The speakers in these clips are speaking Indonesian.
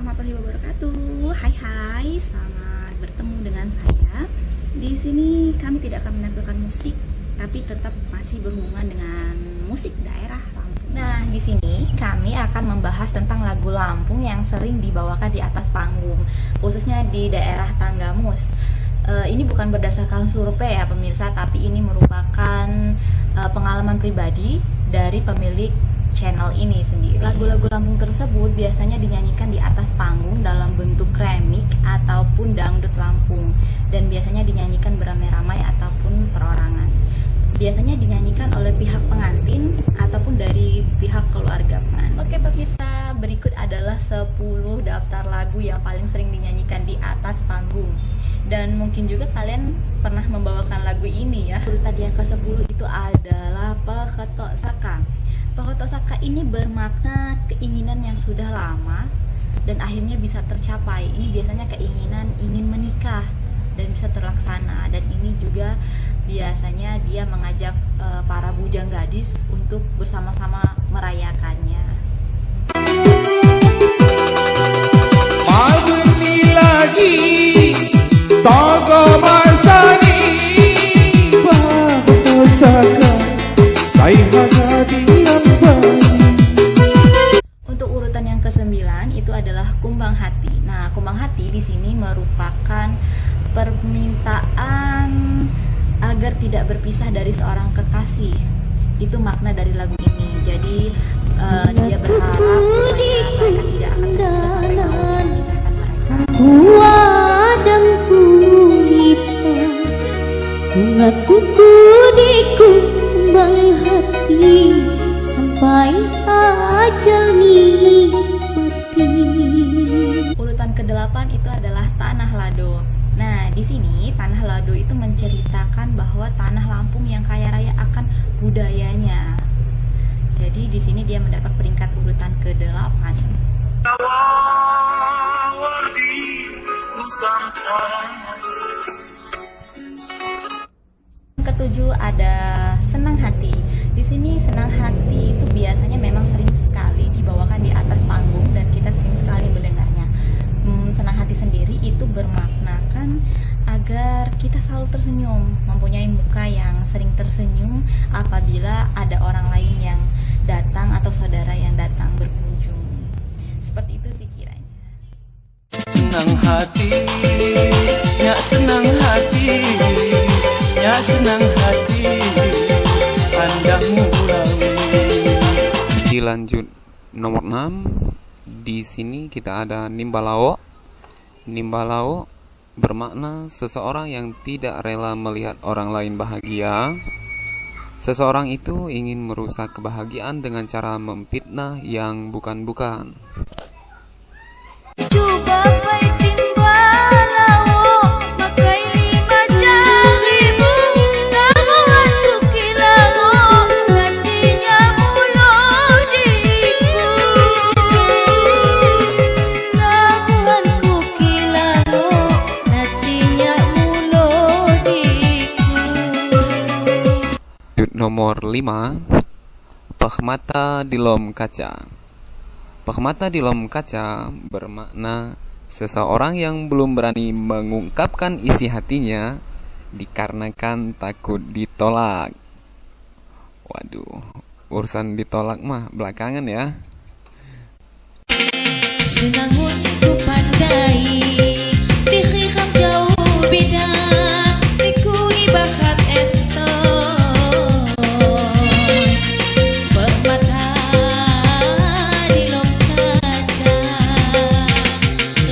warahmatullahi wabarakatuh. Hai, selamat bertemu dengan saya. Di sini kami tidak akan menampilkan musik, tapi tetap masih berhubungan dengan musik daerah Lampung. Nah, di sini kami akan membahas tentang lagu Lampung yang sering dibawakan di atas panggung, khususnya di daerah Tanggamus. Ini bukan berdasarkan survei ya pemirsa, tapi ini merupakan pengalaman pribadi dari pemilik channel ini sendiri. Lagu-lagu Lampung tersebut biasanya dinyanyikan di atas panggung dalam bentuk remix ataupun dangdut Lampung, dan biasanya dinyanyikan beramai-ramai ataupun perorangan. Biasanya dinyanyikan oleh pihak pengantin ataupun dari pihak keluarga pengantin. Oke pemirsa, berikut adalah 10 daftar lagu yang paling sering dinyanyikan di atas panggung. Dan mungkin juga kalian pernah membawakan lagu ini ya. Urutan yang ke-10 itu adalah Peketok Saka. Peketok Saka ini bermakna keinginan yang sudah lama dan akhirnya bisa tercapai. Ini biasanya keinginan ingin menikah dan bisa terlaksana, dan ini juga biasanya dia mengajak para bujang gadis untuk bersama-sama merayakannya. Maguni lagi Togo Masani Peketok Saka Saihana dinampai. Untuk urutan yang ke-9 itu adalah Kumbang Hati. Nah, Kumbang Hati di sini merupakan permintaan agar tidak berpisah dari seorang kekasih. Itu makna dari lagu ini. Jadi dia berharap supaya mereka tidak akan berpisah sampai mau memisahkan mereka. Kuadang kulipa bunga kuku di kumbang hati sampai ajal nikmati. Urutan ke-8 itu adalah Tanah Lado. Nah, di sini Tanah Lado itu menceritakan bahwa tanah Lampung yang kaya raya akan budayanya. Jadi di sini dia mendapat peringkat urutan ke-8. Ke-7 ada Senang Hati. Di sini Senang Hati itu biasanya memang sering sekali dibawakan di atas panggung dan kita sering sekali mendengarnya. Senang Hati sendiri itu bermaknakan agar kita selalu tersenyum, mempunyai muka yang sering tersenyum apabila ada orang lain yang datang atau saudara yang datang berkunjung. Seperti itu sih kiranya. Senang hati, ya senang hati, ya senang hati, Anda mulai. Dilanjut nomor 6. Di sini kita ada Nimbalao. Nimbalao bermakna seseorang yang tidak rela melihat orang lain bahagia. Seseorang itu ingin merusak kebahagiaan dengan cara memfitnah yang bukan-bukan. Nomor 5, Pekhmata di Lom Kaca. Pekhmata di Lom Kaca bermakna seseorang yang belum berani mengungkapkan isi hatinya dikarenakan takut ditolak. Waduh, urusan ditolak mah belakangan ya. Senangun ku pandai dikhikham jauh beda diku ibarat ento bermata di lom kaca.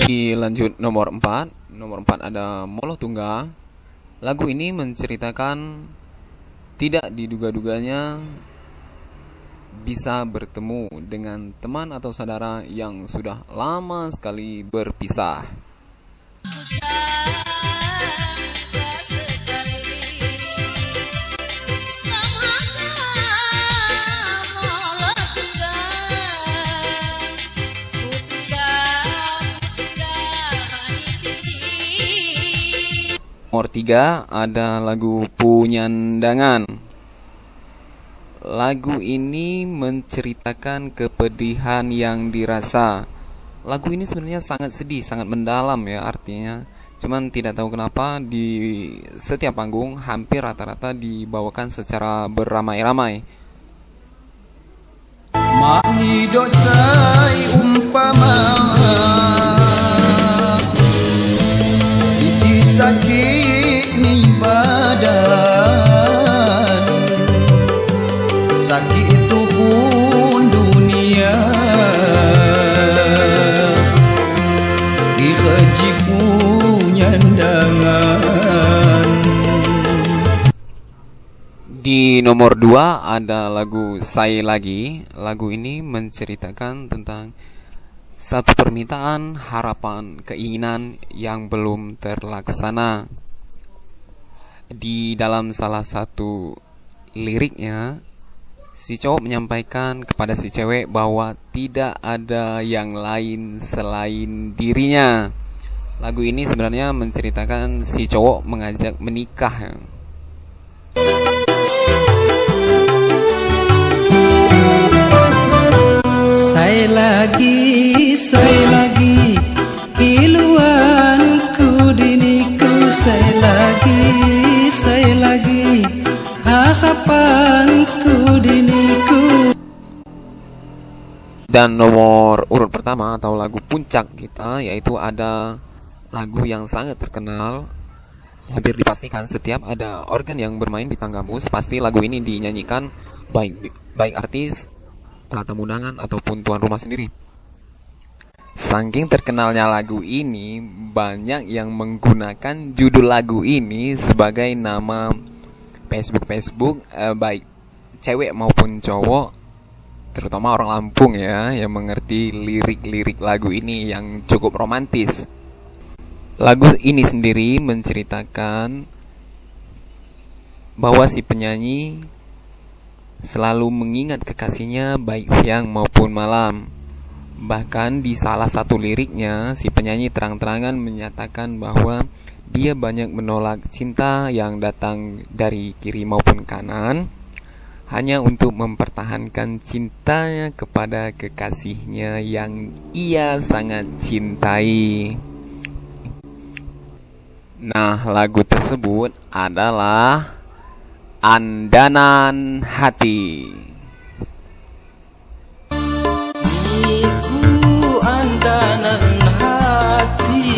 Lanjut nomor 4. Nomor 4 ada Moloh Tungga. Lagu ini menceritakan tidak diduga-duganya bisa bertemu dengan teman atau saudara yang sudah lama sekali berpisah. Nomor 3 ada lagu Punyandangan. Lagu ini menceritakan kepedihan yang dirasa Lagu ini sebenarnya sangat sedih, sangat mendalam ya artinya. Cuman tidak tahu kenapa di setiap panggung hampir rata-rata dibawakan secara beramai-ramai. Mahidok say umpama Iti sakit ni badan Sakit itu pun dunia Dikeji punyandangan. Di nomor 2 ada lagu Saya Lagi. Lagu ini menceritakan tentang satu permintaan, harapan, keinginan yang belum terlaksana. Di dalam salah satu liriknya, si cowok menyampaikan kepada si cewek bahwa tidak ada yang lain selain dirinya. Lagu ini sebenarnya menceritakan si cowok mengajak menikah. Saya lagi Iluanku diniku Saya lagi harapanku diniku. Dan nomor urut pertama atau lagu puncak kita, yaitu ada lagu yang sangat terkenal. Hampir dipastikan setiap ada organ yang bermain di Tanggamus, pasti lagu ini dinyanyikan baik artis, tamu undangan ataupun tuan rumah sendiri. Saking terkenalnya lagu ini, banyak yang menggunakan judul lagu ini sebagai nama Facebook baik cewek maupun cowok, terutama orang Lampung ya, yang mengerti lirik-lirik lagu ini yang cukup romantis. Lagu ini sendiri menceritakan bahwa si penyanyi selalu mengingat kekasihnya baik siang maupun malam. Bahkan di salah satu liriknya, si penyanyi terang-terangan menyatakan bahwa dia banyak menolak cinta yang datang dari kiri maupun kanan hanya untuk mempertahankan cintanya kepada kekasihnya yang ia sangat cintai. Nah, lagu tersebut adalah Andanan Hati. Iku andanan hati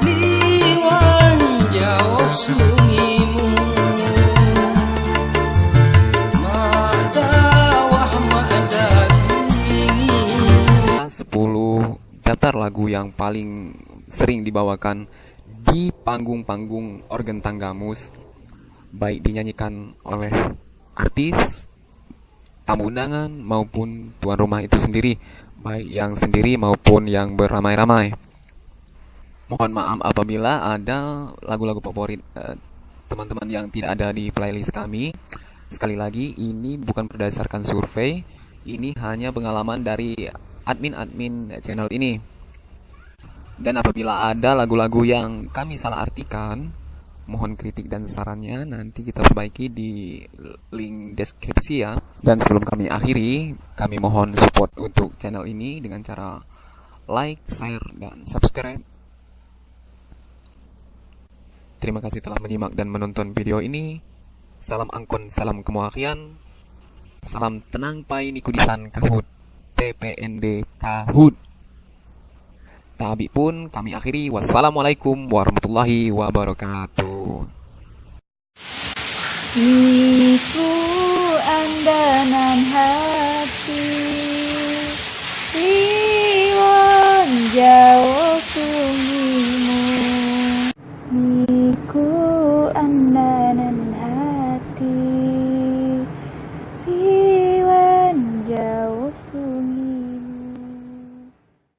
liwan jauh sungimu madawah madagini. 10 daftar lagu yang paling sering dibawakan di panggung-panggung organ Tanggamus, baik dinyanyikan oleh artis, tamu undangan maupun tuan rumah itu sendiri, baik yang sendiri maupun yang beramai-ramai. Mohon maaf apabila ada lagu-lagu favorit teman-teman yang tidak ada di playlist kami. Sekali lagi, ini bukan berdasarkan survei, ini hanya pengalaman dari admin-admin channel ini. Dan apabila ada lagu-lagu yang kami salah artikan, mohon kritik dan sarannya nanti kita perbaiki di link deskripsi ya. Dan sebelum kami akhiri, kami mohon support untuk channel ini dengan cara like, share, dan subscribe. Terima kasih telah menyimak dan menonton video ini. Salam angkon, salam kemuakian. Salam tenang pai nikudisan kahut TPND kahut. Tabi pun kami akhiri. Wassalamualaikum warahmatullahi wabarakatuh. Iku andanan hati